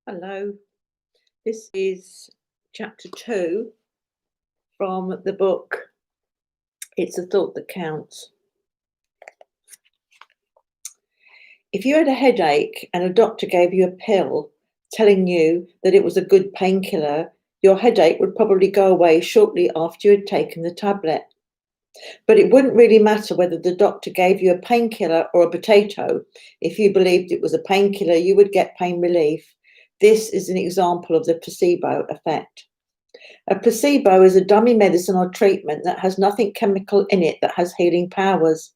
Hello, this is chapter 2 from the book It's a Thought That Counts. If you had a headache and a doctor gave you a pill telling you that it was a good painkiller, your headache would probably go away shortly after you had taken the tablet. But it wouldn't really matter whether the doctor gave you a painkiller or a potato. If you believed it was a painkiller, you would get pain relief. This is an example of the placebo effect. A placebo is a dummy medicine or treatment that has nothing chemical in it that has healing powers.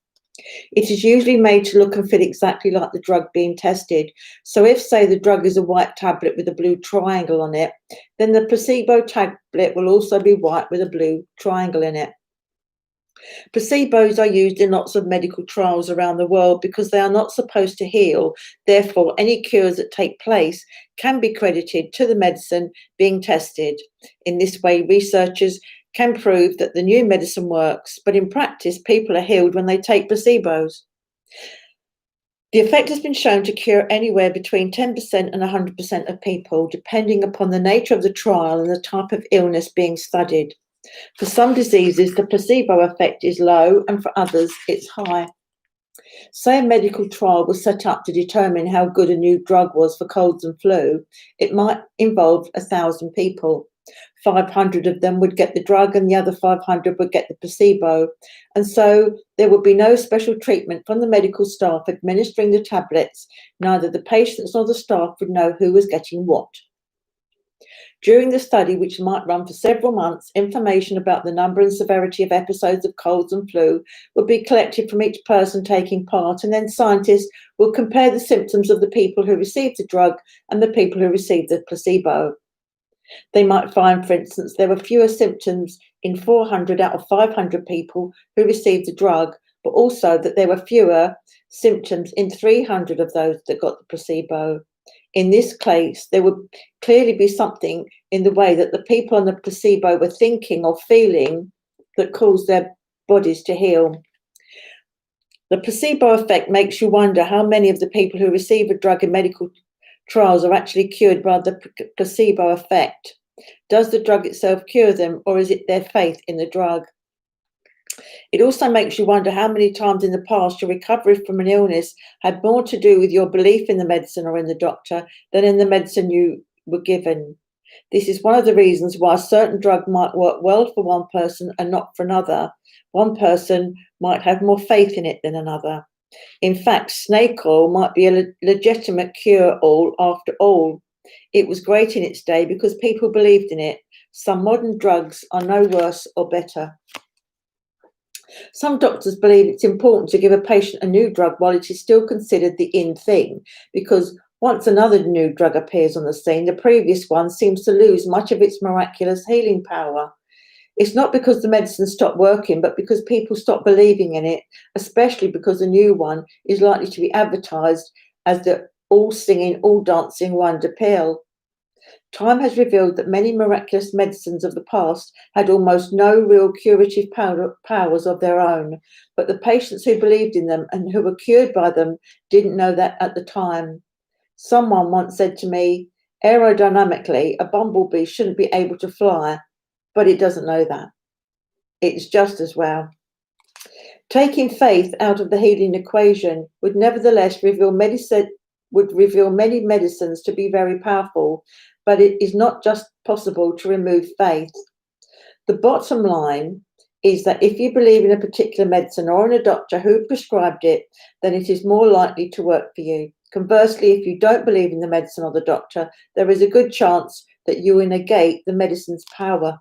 It is usually made to look and feel exactly like the drug being tested. So if, say, the drug is a white tablet with a blue triangle on it, then the placebo tablet will also be white with a blue triangle in it. Placebos are used in lots of medical trials around the world because they are not supposed to heal. Therefore, any cures that take place can be credited to the medicine being tested. In this way, researchers can prove that the new medicine works, but in practice, people are healed when they take placebos. The effect has been shown to cure anywhere between 10% and 100% of people, depending upon the nature of the trial and the type of illness being studied. For some diseases, the placebo effect is low, and for others, it's high. Say a medical trial was set up to determine how good a new drug was for colds and flu. It might involve 1,000 people. 500 of them would get the drug and the other 500 would get the placebo. And so there would be no special treatment from the medical staff administering the tablets. Neither the patients nor the staff would know who was getting what. During the study, which might run for several months, information about the number and severity of episodes of colds and flu would be collected from each person taking part, and then scientists will compare the symptoms of the people who received the drug and the people who received the placebo. They might find, for instance, there were fewer symptoms in 400 out of 500 people who received the drug, but also that there were fewer symptoms in 300 of those that got the placebo. In this case, there would clearly be something in the way that the people on the placebo were thinking or feeling that caused their bodies to heal. The placebo effect makes you wonder how many of the people who receive a drug in medical trials are actually cured by the placebo effect. Does the drug itself cure them, or is it their faith in the drug? It also makes you wonder how many times in the past your recovery from an illness had more to do with your belief in the medicine or in the doctor than in the medicine you were given. This is one of the reasons why a certain drug might work well for one person and not for another. One person might have more faith in it than another. In fact, snake oil might be a legitimate cure-all after all. It was great in its day because people believed in it. Some modern drugs are no worse or better. Some doctors believe it's important to give a patient a new drug while it is still considered the in thing, because once another new drug appears on the scene, the previous one seems to lose much of its miraculous healing power. It's not because the medicine stopped working, but because people stop believing in it, especially because the new one is likely to be advertised as the all-singing, all-dancing wonder pill. Time has revealed that many miraculous medicines of the past had almost no real curative powers of their own, but the patients who believed in them and who were cured by them didn't know that at the time. Someone once said to me, aerodynamically, a bumblebee shouldn't be able to fly, but it doesn't know that. It's just as well. Taking faith out of the healing equation would nevertheless reveal many medicines to be very powerful, but it is not just possible to remove faith. The bottom line is that if you believe in a particular medicine or in a doctor who prescribed it, then it is more likely to work for you. Conversely, if you don't believe in the medicine or the doctor, there is a good chance that you will negate the medicine's power.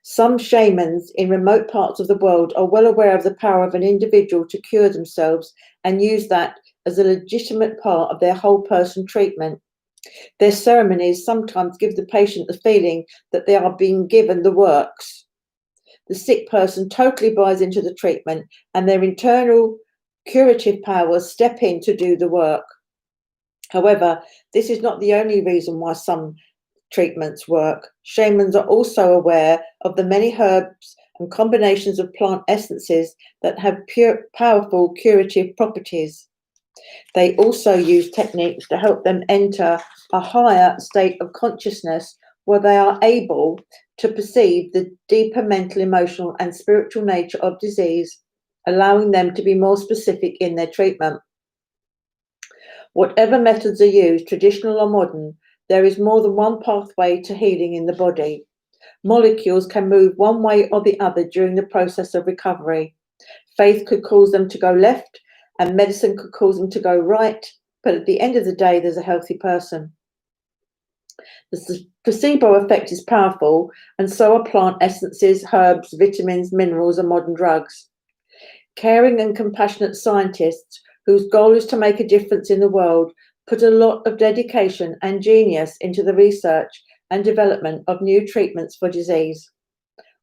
Some shamans in remote parts of the world are well aware of the power of an individual to cure themselves and use that as a legitimate part of their whole person treatment. Their ceremonies sometimes give the patient the feeling that they are being given the works. The sick person totally buys into the treatment, and their internal curative powers step in to do the work. However, this is not the only reason why some treatments work. Shamans are also aware of the many herbs and combinations of plant essences that have powerful curative properties. They also use techniques to help them enter a higher state of consciousness where they are able to perceive the deeper mental, emotional, and spiritual nature of disease, allowing them to be more specific in their treatment. Whatever methods are used, traditional or modern, there is more than one pathway to healing in the body. Molecules can move one way or the other during the process of recovery. Faith could cause them to go left, and medicine could cause them to go right, but at the end of the day, there's a healthy person. The placebo effect is powerful, and so are plant essences, herbs, vitamins, minerals, and modern drugs. Caring and compassionate scientists whose goal is to make a difference in the world put a lot of dedication and genius into the research and development of new treatments for disease.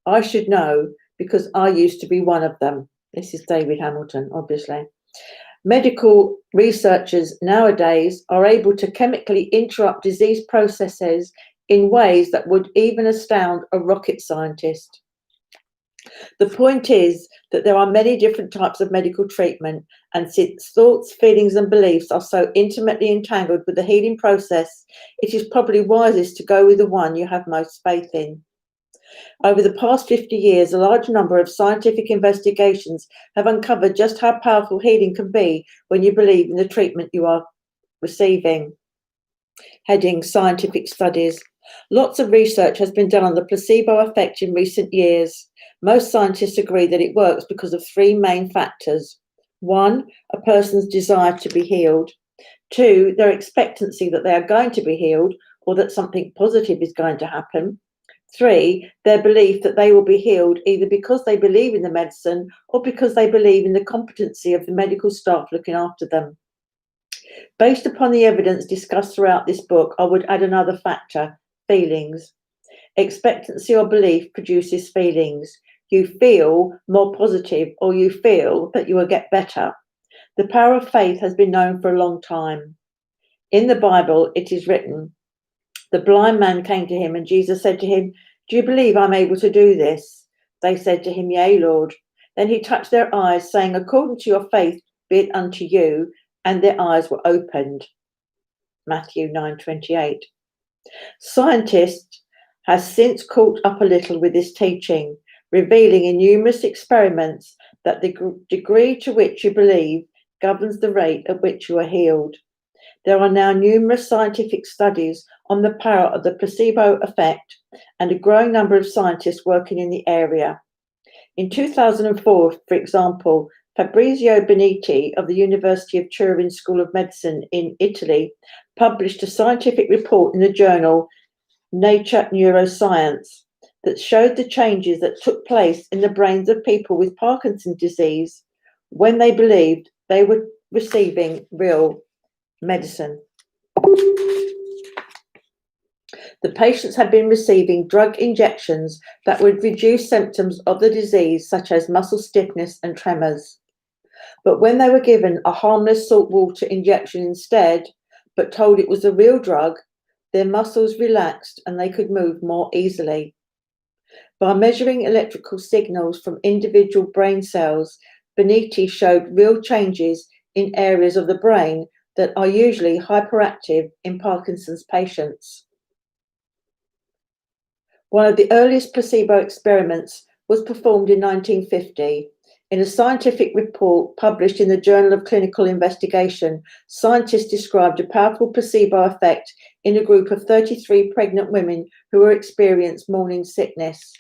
I should know because I used to be one of them. This is David Hamilton, obviously. Medical researchers nowadays are able to chemically interrupt disease processes in ways that would even astound a rocket scientist. The point is that there are many different types of medical treatment, and since thoughts, feelings, and beliefs are so intimately entangled with the healing process, it is probably wisest to go with the one you have most faith in. Over the past 50 years, a large number of scientific investigations have uncovered just how powerful healing can be when you believe in the treatment you are receiving. Heading Scientific Studies. Lots of research has been done on the placebo effect in recent years. Most scientists agree that it works because of three main factors. 1, a person's desire to be healed. 2, their expectancy that they are going to be healed or that something positive is going to happen. 3, their belief that they will be healed either because they believe in the medicine or because they believe in the competency of the medical staff looking after them. Based upon the evidence discussed throughout this book, I would add another factor, feelings. Expectancy or belief produces feelings. You feel more positive or you feel that you will get better. The power of faith has been known for a long time. In the Bible, it is written, the blind man came to him and Jesus said to him, "Do you believe I'm able to do this?" They said to him, "Yea, Lord." Then he touched their eyes, saying, "According to your faith, be it unto you," and their eyes were opened. Matthew 9:28. Scientists have since caught up a little with this teaching, revealing in numerous experiments that the degree to which you believe governs the rate at which you are healed. There are now numerous scientific studies on the power of the placebo effect and a growing number of scientists working in the area. In 2004, for example, Fabrizio Benetti of the University of Turin School of Medicine in Italy published a scientific report in the journal Nature Neuroscience that showed the changes that took place in the brains of people with Parkinson's disease when they believed they were receiving real medicine. The patients had been receiving drug injections that would reduce symptoms of the disease, such as muscle stiffness and tremors. But when they were given a harmless salt water injection instead, but told it was a real drug, their muscles relaxed and they could move more easily. By measuring electrical signals from individual brain cells, Benetti showed real changes in areas of the brain that are usually hyperactive in Parkinson's patients. One of the earliest placebo experiments was performed in 1950. In a scientific report published in the Journal of Clinical Investigation, scientists described a powerful placebo effect in a group of 33 pregnant women who were experiencing morning sickness.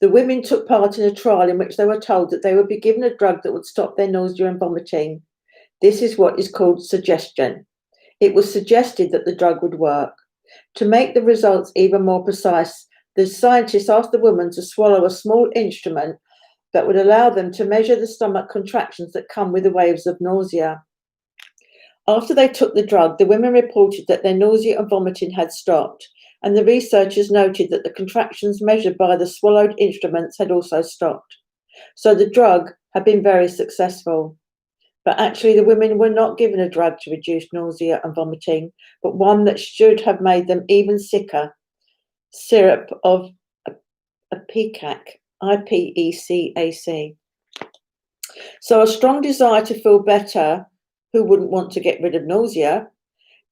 The women took part in a trial in which they were told that they would be given a drug that would stop their nausea and vomiting. This is what is called suggestion. It was suggested that the drug would work. To make the results even more precise, the scientists asked the woman to swallow a small instrument that would allow them to measure the stomach contractions that come with the waves of nausea. After they took the drug, the women reported that their nausea and vomiting had stopped, and the researchers noted that the contractions measured by the swallowed instruments had also stopped. So the drug had been very successful. But actually, the women were not given a drug to reduce nausea and vomiting, but one that should have made them even sicker, syrup of opiate, IPECAC. So a strong desire to feel better, who wouldn't want to get rid of nausea,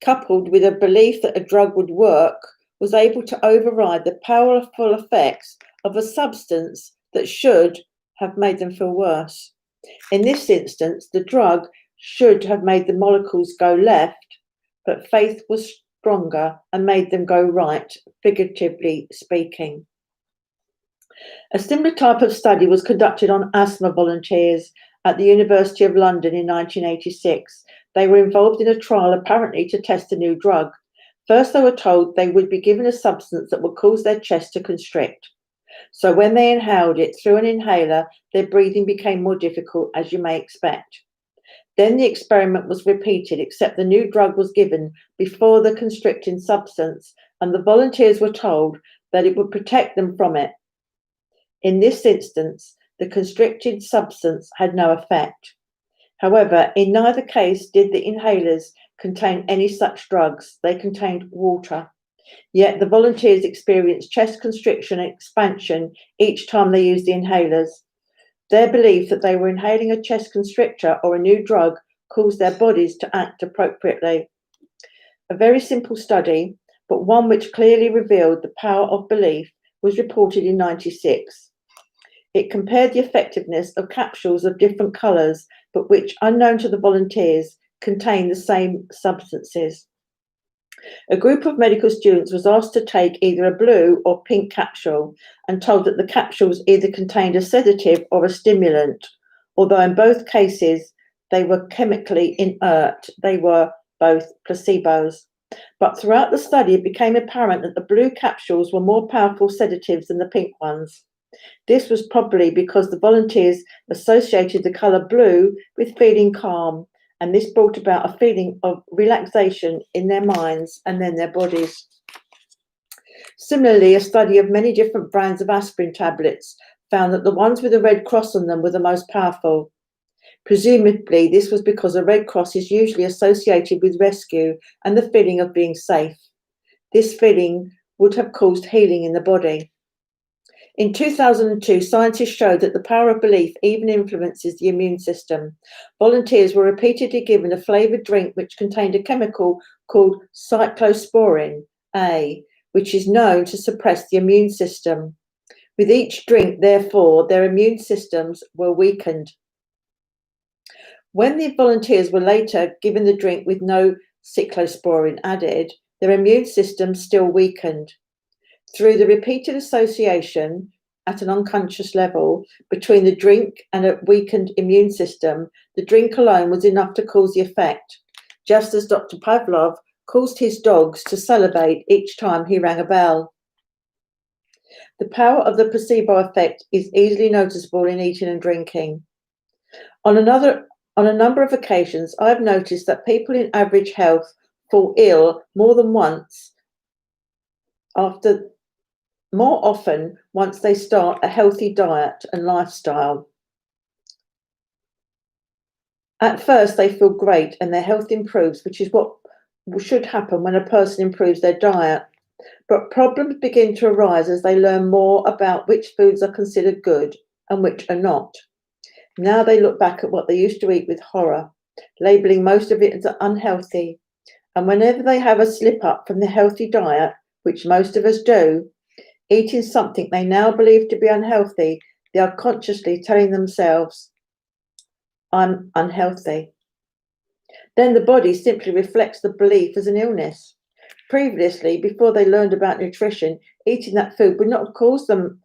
coupled with a belief that a drug would work, was able to override the powerful effects of a substance that should have made them feel worse. In this instance, the drug should have made the molecules go left, but faith was stronger and made them go right, figuratively speaking. A similar type of study was conducted on asthma volunteers at the University of London in 1986. They were involved in a trial apparently to test a new drug. First, they were told they would be given a substance that would cause their chest to constrict. So when they inhaled it through an inhaler, their breathing became more difficult, as you may expect. Then the experiment was repeated, except the new drug was given before the constricting substance, and the volunteers were told that it would protect them from it. In this instance, the constricted substance had no effect. However, in neither case did the inhalers contain any such drugs. They contained water. Yet the volunteers experienced chest constriction and expansion each time they used the inhalers. Their belief that they were inhaling a chest constrictor or a new drug caused their bodies to act appropriately. A very simple study, but one which clearly revealed the power of belief, was reported in 1996. It compared the effectiveness of capsules of different colours, but which, unknown to the volunteers, contained the same substances. A group of medical students was asked to take either a blue or pink capsule and told that the capsules either contained a sedative or a stimulant, although in both cases they were chemically inert. They were both placebos. But throughout the study, it became apparent that the blue capsules were more powerful sedatives than the pink ones. This was probably because the volunteers associated the colour blue with feeling calm, and this brought about a feeling of relaxation in their minds and then their bodies. Similarly, a study of many different brands of aspirin tablets found that the ones with a red cross on them were the most powerful. Presumably, this was because a red cross is usually associated with rescue and the feeling of being safe. This feeling would have caused healing in the body. In 2002, scientists showed that the power of belief even influences the immune system. Volunteers were repeatedly given a flavoured drink which contained a chemical called cyclosporin A, which is known to suppress the immune system. With each drink, therefore, their immune systems were weakened. When the volunteers were later given the drink with no cyclosporin added, their immune systems still weakened. Through the repeated association at an unconscious level between the drink and a weakened immune system, the drink alone was enough to cause the effect, just as Dr. Pavlov caused his dogs to salivate each time he rang a bell. The power of the placebo effect is easily noticeable in eating and drinking. On a number of occasions, I have noticed that people in average health fall ill more often once they start a healthy diet and lifestyle. At first, they feel great and their health improves, which is what should happen when a person improves their diet. But problems begin to arise as they learn more about which foods are considered good and which are not. Now they look back at what they used to eat with horror, labelling most of it as unhealthy. And whenever they have a slip up from the healthy diet, which most of us do, eating something they now believe to be unhealthy, they are consciously telling themselves, I'm unhealthy. Then the body simply reflects the belief as an illness. Previously, before they learned about nutrition, eating that food would not have caused them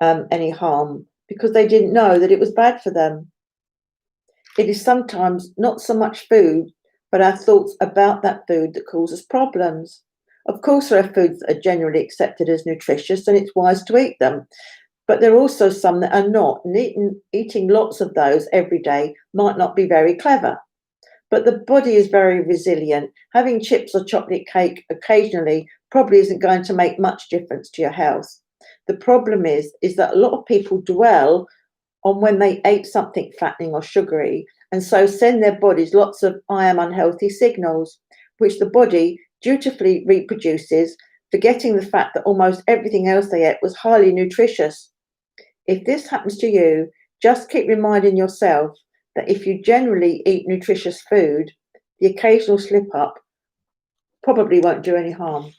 any harm because they didn't know that it was bad for them. It is sometimes not so much food, but our thoughts about that food that causes problems. Of course, there are foods that are generally accepted as nutritious and it's wise to eat them, but there are also some that are not, and eating lots of those every day might not be very clever. But the body is very resilient. Having chips or chocolate cake occasionally probably isn't going to make much difference to your health. The problem is that a lot of people dwell on when they ate something fattening or sugary, and so send their bodies lots of I am unhealthy signals, which the body dutifully reproduces, forgetting the fact that almost everything else they ate was highly nutritious. If this happens to you, Just keep reminding yourself that if you generally eat nutritious food, the occasional slip-up probably won't do any harm.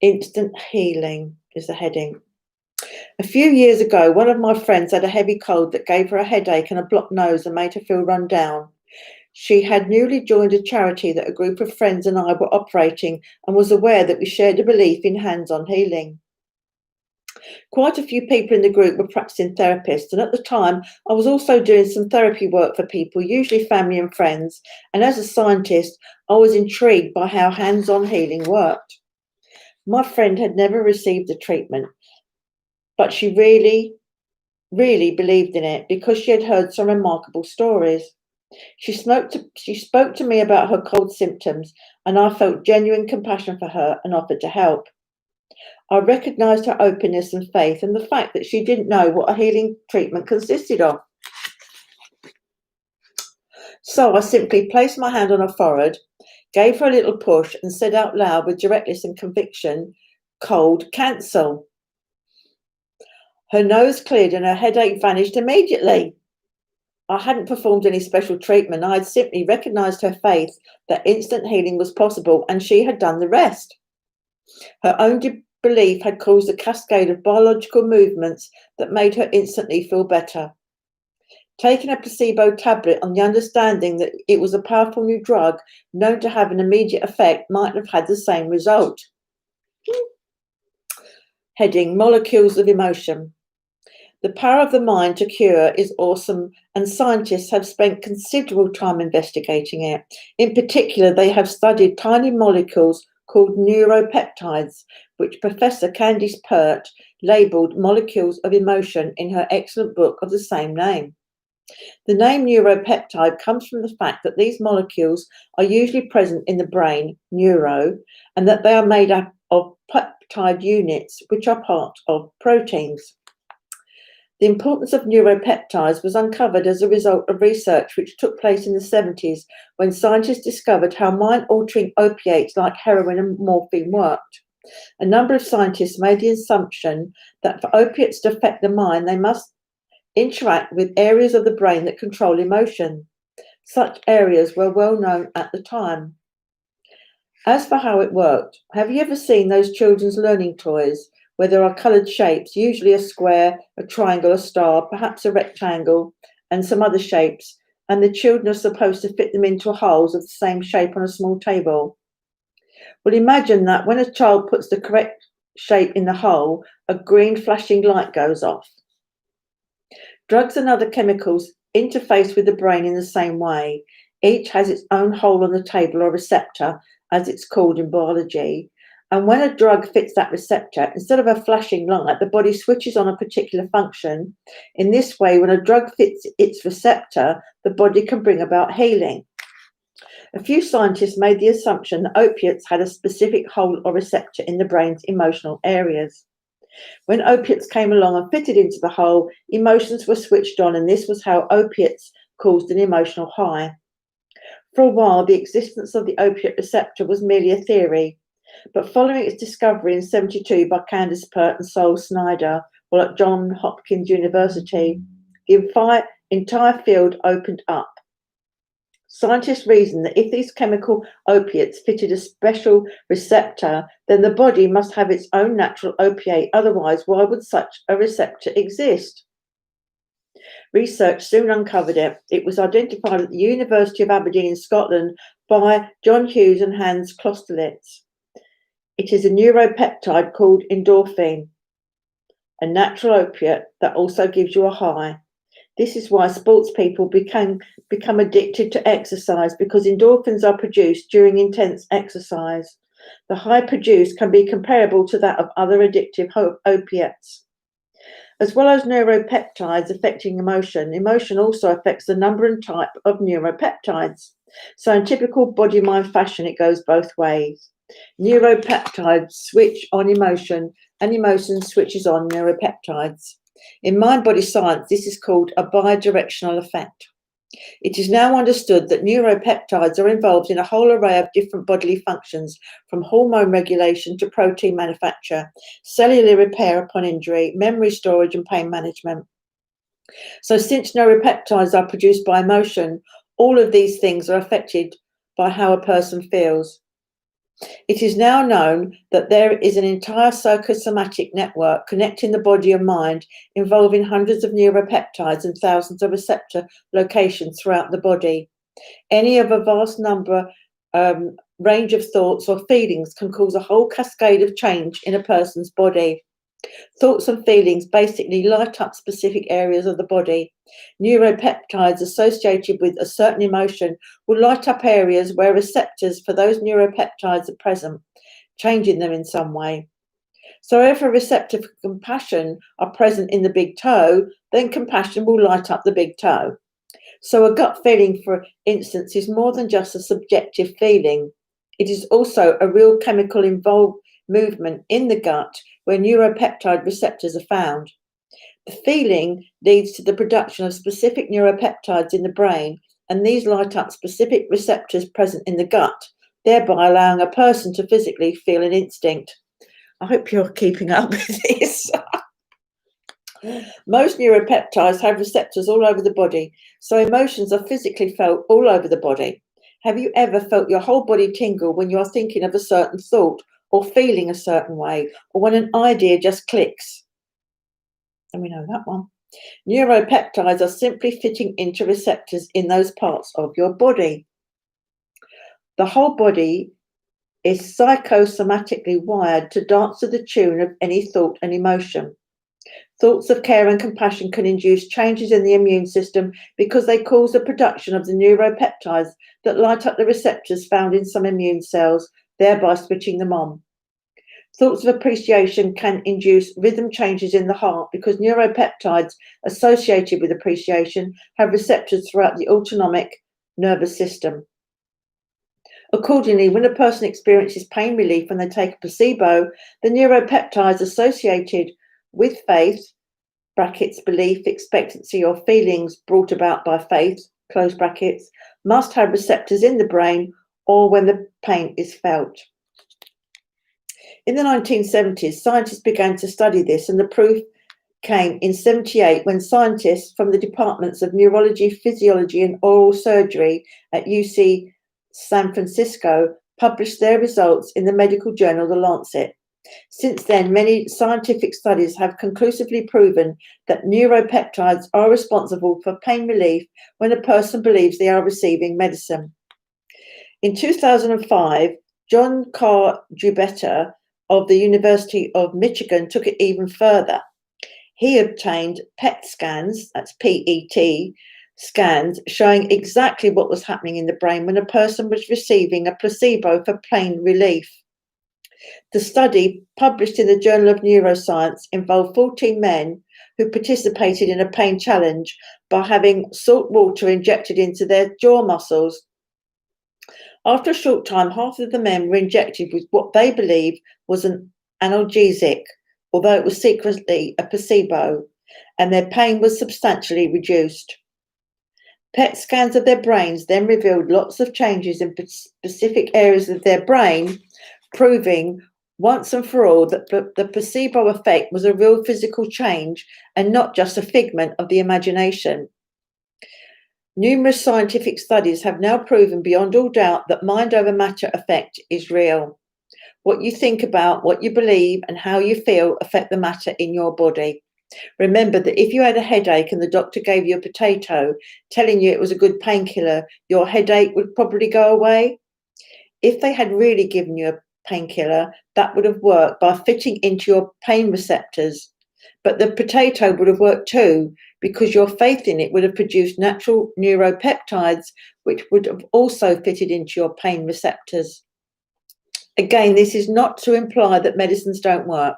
Instant healing is the heading. A few years ago, one of my friends had a heavy cold that gave her a headache and a blocked nose and made her feel run down. She had newly joined a charity that a group of friends and I were operating and was aware that we shared a belief in hands-on healing. Quite a few people in the group were practicing therapists, and at the time I was also doing some therapy work for people, usually family and friends, and as a scientist I was intrigued by how hands-on healing worked. My friend had never received the treatment, but she really believed in it because she had heard some remarkable stories. She spoke to me about her cold symptoms, and I felt genuine compassion for her and offered to help. I recognised her openness and faith and the fact that she didn't know what a healing treatment consisted of. So I simply placed my hand on her forehead, gave her a little push, and said out loud with directness and conviction, "Cold cancel." Her nose cleared and her headache vanished immediately. I hadn't performed any special treatment. I had simply recognised her faith that instant healing was possible, and she had done the rest. Her own belief had caused a cascade of biological movements that made her instantly feel better. Taking a placebo tablet on the understanding that it was a powerful new drug known to have an immediate effect might have had the same result. Heading: Molecules of Emotion. The power of the mind to cure is awesome, and scientists have spent considerable time investigating it. In particular, they have studied tiny molecules called neuropeptides, which Professor Candice Pert labelled Molecules of Emotion in her excellent book of the same name. The name neuropeptide comes from the fact that these molecules are usually present in the brain, neuro, and that they are made up of peptide units, which are part of proteins. The importance of neuropeptides was uncovered as a result of research which took place in the 70s when scientists discovered how mind-altering opiates like heroin and morphine worked. A number of scientists made the assumption that for opiates to affect the mind, they must interact with areas of the brain that control emotion. Such areas were well known at the time. As for how it worked, have you ever seen those children's learning toys where there are coloured shapes, usually a square, a triangle, a star, perhaps a rectangle, and some other shapes, and the children are supposed to fit them into holes of the same shape on a small table? Well, imagine that when a child puts the correct shape in the hole, a green flashing light goes off. Drugs and other chemicals interface with the brain in the same way. Each has its own hole on the table, or receptor, as it's called in biology. And when a drug fits that receptor, instead of a flashing light, the body switches on a particular function. In this way, when a drug fits its receptor, the body can bring about healing. A few scientists made the assumption that opiates had a specific hole or receptor in the brain's emotional areas. When opiates came along and fitted into the hole, emotions were switched on, and this was how opiates caused an emotional high. For a while, the existence of the opiate receptor was merely a theory, but following its discovery in 1972 by Candice Pert and Sol Snyder, while at Johns Hopkins University, the entire field opened up. Scientists reasoned that if these chemical opiates fitted a special receptor, then the body must have its own natural opiate. Otherwise, why would such a receptor exist? Research soon uncovered it. It was identified at the University of Aberdeen in Scotland by John Hughes and Hans Klosterlitz. It is a neuropeptide called endorphin, a natural opiate that also gives you a high. This is why sports people become addicted to exercise, because endorphins are produced during intense exercise. The high produced can be comparable to that of other addictive opiates. As well as neuropeptides affecting emotion, emotion also affects the number and type of neuropeptides. So in typical body-mind fashion, it goes both ways. Neuropeptides switch on emotion, and emotion switches on neuropeptides. In mind-body science, this is called a bidirectional effect. It is now understood that neuropeptides are involved in a whole array of different bodily functions, from hormone regulation to protein manufacture, cellular repair upon injury, memory storage and pain management. So since neuropeptides are produced by emotion, all of these things are affected by how a person feels. It is now known that there is an entire psychosomatic network connecting the body and mind, involving hundreds of neuropeptides and thousands of receptor locations throughout the body. Any of a vast number range of thoughts or feelings can cause a whole cascade of change in a person's body. Thoughts and feelings basically light up specific areas of the body. Neuropeptides associated with a certain emotion will light up areas where receptors for those neuropeptides are present, changing them in some way. So if a receptor for compassion are present in the big toe, then compassion will light up the big toe. So a gut feeling, for instance, is more than just a subjective feeling. It is also a real chemical involved movement in the gut where neuropeptide receptors are found. The feeling leads to the production of specific neuropeptides in the brain, and these light up specific receptors present in the gut, thereby allowing a person to physically feel an instinct. I hope you're keeping up with this. Most neuropeptides have receptors all over the body, so emotions are physically felt all over the body. Have you ever felt your whole body tingle when you are thinking of a certain thought or feeling a certain way, or when an idea just clicks? And we know that one. Neuropeptides are simply fitting into receptors in those parts of your body. The whole body is psychosomatically wired to dance to the tune of any thought and emotion. Thoughts of care and compassion can induce changes in the immune system because they cause the production of the neuropeptides that light up the receptors found in some immune cells, thereby switching them on. Thoughts of appreciation can induce rhythm changes in the heart because neuropeptides associated with appreciation have receptors throughout the autonomic nervous system. Accordingly, when a person experiences pain relief when they take a placebo, the neuropeptides associated with faith, brackets, belief, expectancy, or feelings brought about by faith, close brackets, must have receptors in the brain or when the pain is felt. In the 1970s, scientists began to study this, and the proof came in 1978 when scientists from the departments of neurology, physiology, and oral surgery at UC San Francisco published their results in the medical journal The Lancet. Since then, many scientific studies have conclusively proven that neuropeptides are responsible for pain relief when a person believes they are receiving medicine. In 2005, John Carr Jubetta of the University of Michigan took it even further. He obtained PET scans, that's PET scans, showing exactly what was happening in the brain when a person was receiving a placebo for pain relief. The study, published in the Journal of Neuroscience, involved 14 men who participated in a pain challenge by having salt water injected into their jaw muscles. After a short time, half of the men were injected with what they believed was an analgesic, although it was secretly a placebo, and their pain was substantially reduced. PET scans of their brains then revealed lots of changes in specific areas of their brain, proving once and for all that the placebo effect was a real physical change and not just a figment of the imagination. Numerous scientific studies have now proven beyond all doubt that mind over matter effect is real. What you think about, what you believe, and how you feel affect the matter in your body. Remember that if you had a headache and the doctor gave you a potato, telling you it was a good painkiller, your headache would probably go away. If they had really given you a painkiller, that would have worked by fitting into your pain receptors. But the potato would have worked too, because your faith in it would have produced natural neuropeptides, which would have also fitted into your pain receptors. Again, this is not to imply that medicines don't work.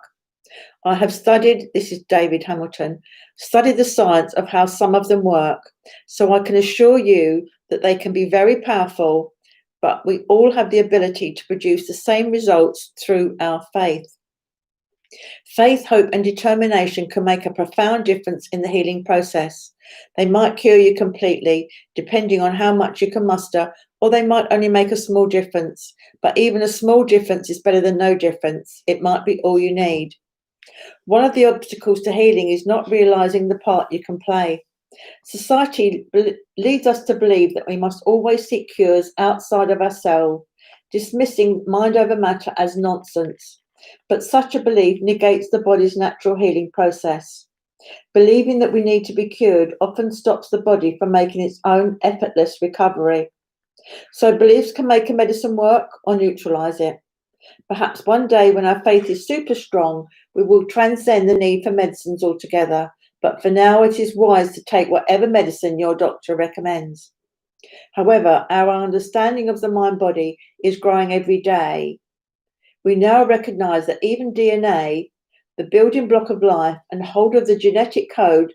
I have studied, this is David Hamilton, studied the science of how some of them work, so I can assure you that they can be very powerful, but we all have the ability to produce the same results through our faith. Faith, hope, and determination can make a profound difference in the healing process. They might cure you completely, depending on how much you can muster, or they might only make a small difference. But even a small difference is better than no difference. It might be all you need. One of the obstacles to healing is not realizing the part you can play. Society leads us to believe that we must always seek cures outside of ourselves, dismissing mind over matter as nonsense. But such a belief negates the body's natural healing process. Believing that we need to be cured often stops the body from making its own effortless recovery. So beliefs can make a medicine work or neutralize it. Perhaps one day when our faith is super strong, we will transcend the need for medicines altogether. But for now, it is wise to take whatever medicine your doctor recommends. However, our understanding of the mind body is growing every day. We now recognize that even DNA, the building block of life and hold of the genetic code,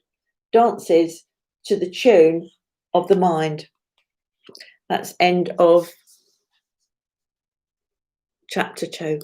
dances to the tune of the mind. That's end of chapter 2.